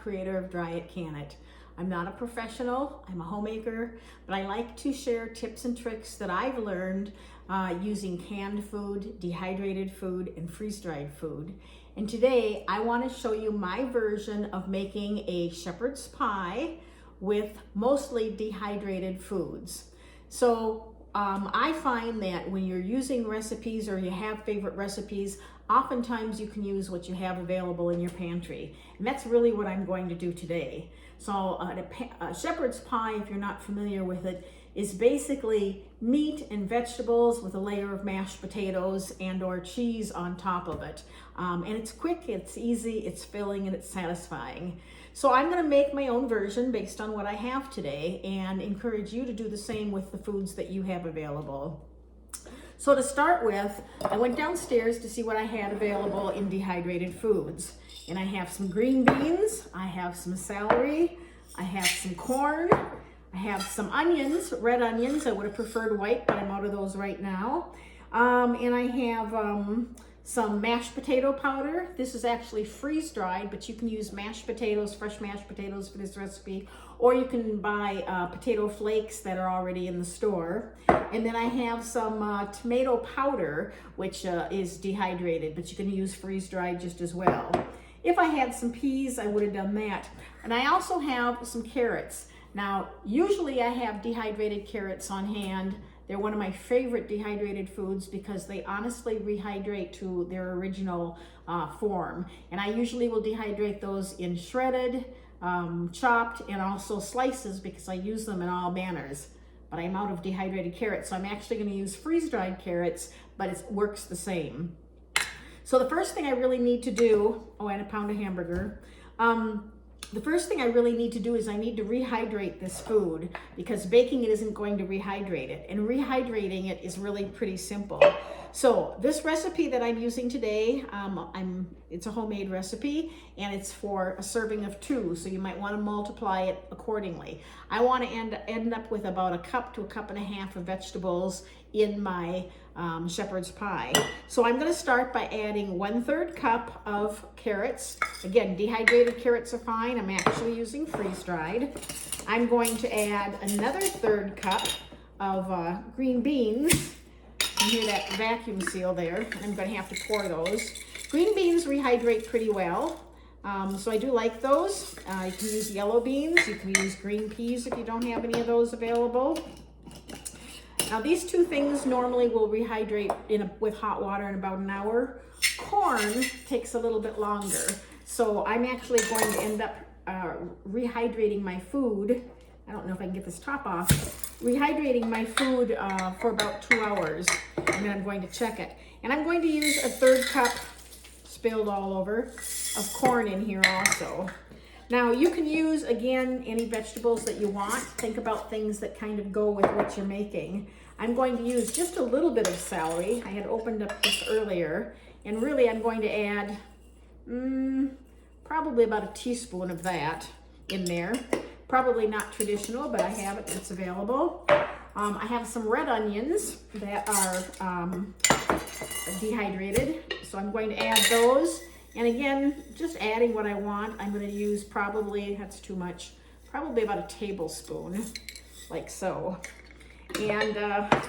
creator of Dry It, Can It. I'm not a professional, I'm a homemaker, but I like to share tips and tricks that I've learned using canned food, dehydrated food, and freeze-dried food. And today I want to show you my version of making a shepherd's pie with mostly dehydrated foods. So I find that when you're using recipes or you have favorite recipes, oftentimes you can use what you have available in your pantry. And that's really what I'm going to do today. So a shepherd's pie, if you're not familiar with it, is basically meat and vegetables with a layer of mashed potatoes and or cheese on top of it. And it's quick, it's easy, it's filling, and it's satisfying. So I'm gonna make my own version based on what I have today and encourage you to do the same with the foods that you have available. So to start with, I went downstairs to see what I had available in dehydrated foods. And I have some green beans, I have some celery, I have some corn, I have some onions, red onions. I would have preferred white, but I'm out of those right now. And I have some mashed potato powder. This is actually freeze-dried, but you can use mashed potatoes, fresh mashed potatoes for this recipe, or you can buy potato flakes that are already in the store. And then I have some tomato powder, which is dehydrated, but you can use freeze-dried just as well. If I had some peas, I would have done that. And I also have some carrots. Now, usually I have dehydrated carrots on hand. They're one of my favorite dehydrated foods because they honestly rehydrate to their original form. And I usually will dehydrate those in shredded, chopped, and also slices because I use them in all manners. But I'm out of dehydrated carrots, so I'm actually going to use freeze-dried carrots, but it works the same. So the first thing I really need to do, and a pound of hamburger. The first thing I really need to do is I need to rehydrate this food because baking it isn't going to rehydrate it. And rehydrating it is really pretty simple. So this recipe that I'm using today, it's a homemade recipe and it's for a serving of 2. So you might want to multiply it accordingly. I want to end up with about 1 cup to 1.5 cups of vegetables in my shepherd's pie. So I'm going to start by adding 1/3 cup of carrots. Again, dehydrated carrots are fine. I'm actually using freeze-dried. I'm going to add another 1/3 cup of green beans. You hear that vacuum seal there. I'm going to have to pour those. Green beans rehydrate pretty well. So I do like those. You can use yellow beans. You can use green peas if you don't have any of those available. Now these 2 things normally will rehydrate with hot water in about an hour. Corn takes a little bit longer. So I'm actually going to end up rehydrating my food. I don't know if I can get this top off. Rehydrating my food for about 2 hours. And then I'm going to check it. And I'm going to use 1/3 cup, spilled all over, of corn in here also. Now you can use, again, any vegetables that you want. Think about things that kind of go with what you're making. I'm going to use just a little bit of celery. I had opened up this earlier. And really I'm going to add probably about 1 teaspoon of that in there. Probably not traditional, but I have it, it's available. I have some red onions that are dehydrated. So I'm going to add those. And again, just adding what I want. I'm going to use probably, that's too much, probably about 1 tablespoon, like so. And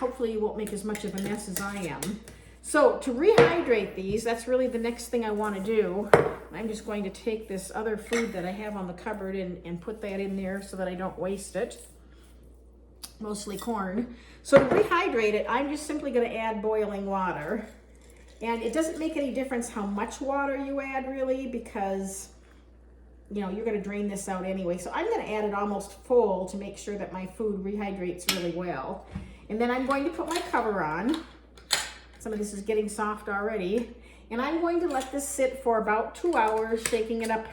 hopefully you won't make as much of a mess as I am. So to rehydrate these, that's really the next thing I want to do. I'm just going to take this other food that I have on the cupboard and put that in there so that I don't waste it. Mostly corn. So to rehydrate it, I'm just simply going to add boiling water. And it doesn't make any difference how much water you add really because, you know, you're going to drain this out anyway. So I'm going to add it almost full to make sure that my food rehydrates really well. And then I'm going to put my cover on. Some of this is getting soft already. And I'm going to let this sit for about 2 hours, shaking it up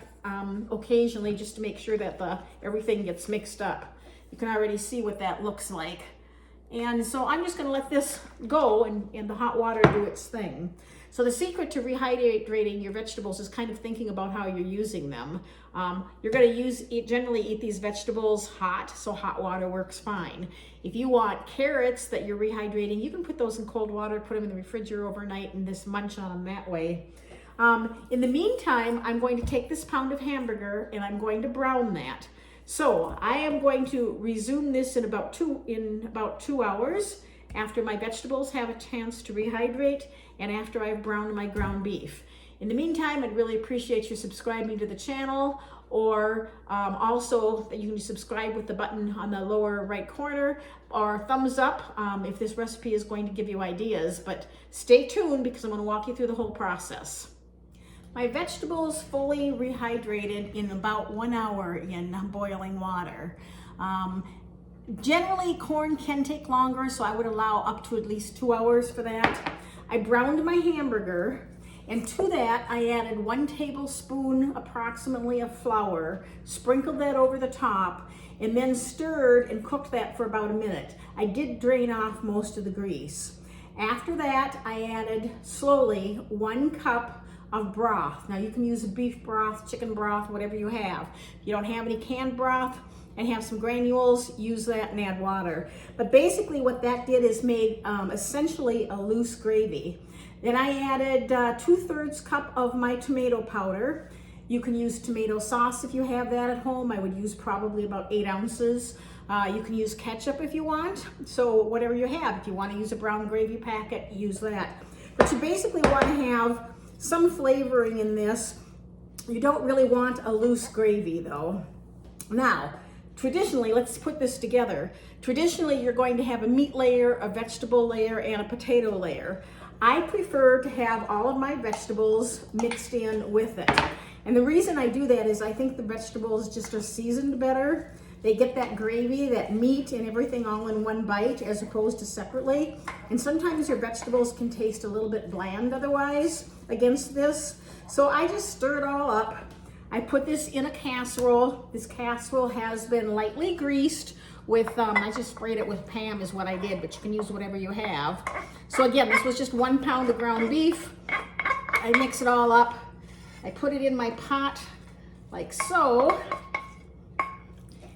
occasionally just to make sure that everything gets mixed up. You can already see what that looks like. And so I'm just going to let this go and the hot water do its thing. So the secret to rehydrating your vegetables is kind of thinking about how you're using them. You're going to generally eat these vegetables hot, so hot water works fine. If you want carrots that you're rehydrating, you can put those in cold water, put them in the refrigerator overnight, and just munch on them that way. In the meantime, I'm going to take this pound of hamburger and I'm going to brown that. So I am going to resume this in about 2 hours after my vegetables have a chance to rehydrate and after I've browned my ground beef. In the meantime, I'd really appreciate you subscribing to the channel, or also that you can subscribe with the button on the lower right corner, or thumbs up if this recipe is going to give you ideas. But stay tuned because I'm going to walk you through the whole process. My vegetables fully rehydrated in about 1 hour in boiling water. Generally, corn can take longer, so I would allow up to at least 2 hours for that. I browned my hamburger, and to that I added 1 tablespoon approximately of flour, sprinkled that over the top, and then stirred and cooked that for about a minute. I did drain off most of the grease. After that, I added slowly 1 cup of broth. Now you can use beef broth, chicken broth, whatever you have. If you don't have any canned broth and have some granules, use that and add water. But basically what that did is made essentially a loose gravy. Then I added 2/3 cup of my tomato powder. You can use tomato sauce if you have that at home. I would use probably about 8 ounces. You can use ketchup if you want. So whatever you have, if you want to use a brown gravy packet, use that. But you basically want to have some flavoring in this. You don't really want a loose gravy though. Now, traditionally, let's put this together. Traditionally, you're going to have a meat layer, a vegetable layer, and a potato layer. I prefer to have all of my vegetables mixed in with it. And the reason I do that is I think the vegetables just are seasoned better. They get that gravy, that meat, and everything all in one bite as opposed to separately. And sometimes your vegetables can taste a little bit bland otherwise against this. So I just stir it all up. I put this in a casserole. This casserole has been lightly greased with, I just sprayed it with Pam is what I did, but you can use whatever you have. So again, this was just 1 pound of ground beef. I mix it all up. I put it in my pot like so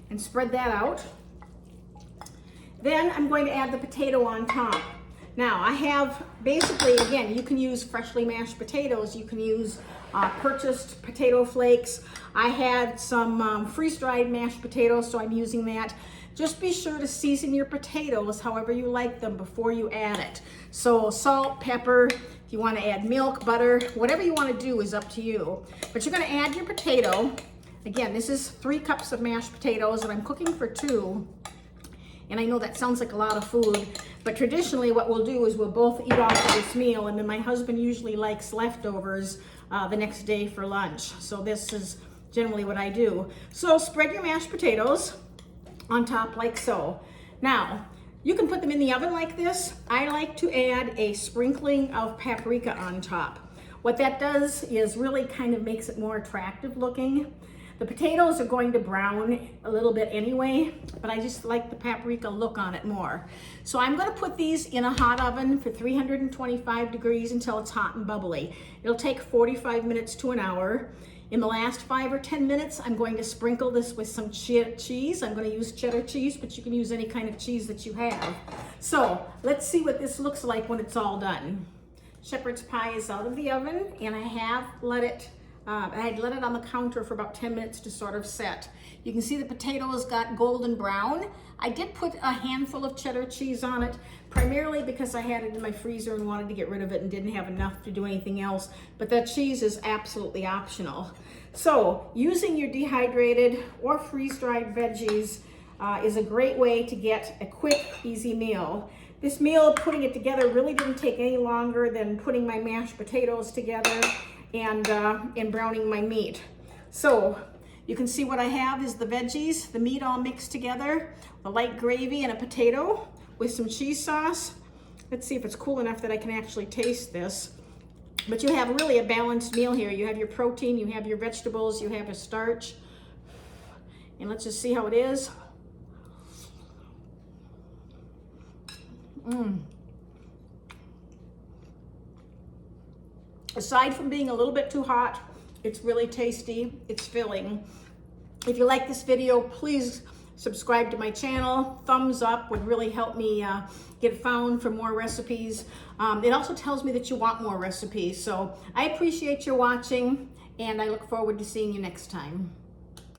and spread that out. Then I'm going to add the potato on top. Now I have basically, again, you can use freshly mashed potatoes. You can use purchased potato flakes. I had some freeze-dried mashed potatoes, so I'm using that. Just be sure to season your potatoes however you like them before you add it. So salt, pepper, if you want to add milk, butter, whatever you want to do is up to you. But you're going to add your potato. Again, this is 3 cups of mashed potatoes, and I'm cooking for 2. And I know that sounds like a lot of food, but traditionally what we'll do is we'll both eat off of this meal, and then my husband usually likes leftovers the next day for lunch. So this is generally what I do. So spread your mashed potatoes on top like so. Now, you can put them in the oven like this. I like to add a sprinkling of paprika on top. What that does is really kind of makes it more attractive looking. The potatoes are going to brown a little bit anyway, but I just like the paprika look on it more. So I'm going to put these in a hot oven for 325 degrees until it's hot and bubbly. It'll take 45 minutes to an hour. In the last 5 or 10 minutes, I'm going to sprinkle this with some cheese. I'm going to use cheddar cheese, but you can use any kind of cheese that you have. So let's see what this looks like when it's all done. Shepherd's pie is out of the oven, and I had let it on the counter for about 10 minutes to sort of set. You can see the potatoes got golden brown. I did put a handful of cheddar cheese on it, primarily because I had it in my freezer and wanted to get rid of it and didn't have enough to do anything else, but that cheese is absolutely optional. So using your dehydrated or freeze-dried veggies is a great way to get a quick, easy meal. This meal, putting it together, really didn't take any longer than putting my mashed potatoes together and browning my meat. So you can see what I have is the veggies, the meat all mixed together, a light gravy and a potato with some cheese sauce. Let's see if it's cool enough that I can actually taste this. But you have really a balanced meal here. You have your protein, you have your vegetables, you have a starch. And let's just see how it is. Aside from being a little bit too hot, it's really tasty, it's filling. If you like this video, please subscribe to my channel. Thumbs up would really help me get found for more recipes. It also tells me that you want more recipes. So I appreciate your watching, and I look forward to seeing you next time.